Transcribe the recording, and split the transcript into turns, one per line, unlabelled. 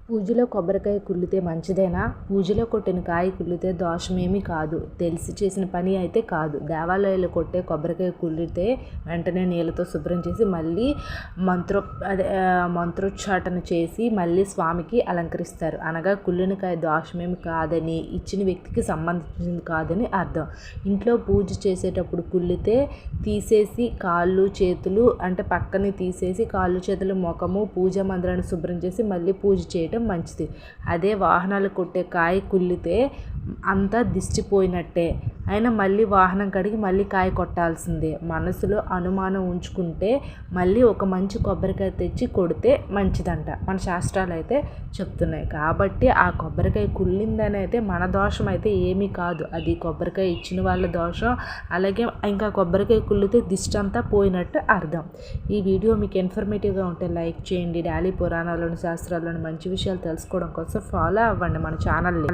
పూజలో కొబ్బరికాయ కుళ్ళితే మంచిదేనా? పూజలో కొట్టిన కాయ కుళ్ళితే దోషమేమీ కాదు. తెలిసి చేసిన పని అయితే కాదు. దేవాలయాల్లో కొట్టే కొబ్బరికాయ కుళ్ళితే వెంటనే నీళ్ళతో శుభ్రం చేసి మళ్ళీ మంత్రోచ్చాటన చేసి మళ్ళీ స్వామికి అలంకరిస్తారు. అనగా కుళ్ళిన కాయ దోషమేమి కాదని, ఇచ్చిన వ్యక్తికి సంబంధించింది కాదని అర్థం. ఇంట్లో పూజ చేసేటప్పుడు కుళ్ళితే తీసేసి కాళ్ళు చేతులు పక్కని తీసేసి కాళ్ళు చేతులు ముఖము పూజా మందిరాన్ని శుభ్రం చేసి మళ్ళీ పూజ చేయడం మంచిది. అదే వాహనాలు కొట్టే కాయ కుళ్ళితే అంతా దిష్టిపోయినట్టే. అయినా మళ్ళీ వాహనం కడిగి మళ్ళీ కాయ కొట్టాల్సిందే. మనసులో అనుమానం ఉంచుకుంటే మళ్ళీ ఒక మంచి కొబ్బరికాయ తెచ్చి కొడితే మంచిదంట మన శాస్త్రాలు అయితే చెప్తున్నాయి. కాబట్టి ఆ కొబ్బరికాయ కుళ్ళిందని అయితే మన దోషం అయితే ఏమీ కాదు. అది కొబ్బరికాయ ఇచ్చిన వాళ్ళ దోషం. అలాగే ఇంకా కొబ్బరికాయ కుళ్ళితే దిష్టి అంతా పోయినట్టు అర్థం. ఈ వీడియో మీకు ఇన్ఫర్మేటివ్గా ఉంటే లైక్ చేయండి. డైలీ పురాణాలను శాస్త్రాలను మంచి విషయాలు తెలుసుకోవడం కోసం ఫాలో అవ్వండి మన ఛానల్ని.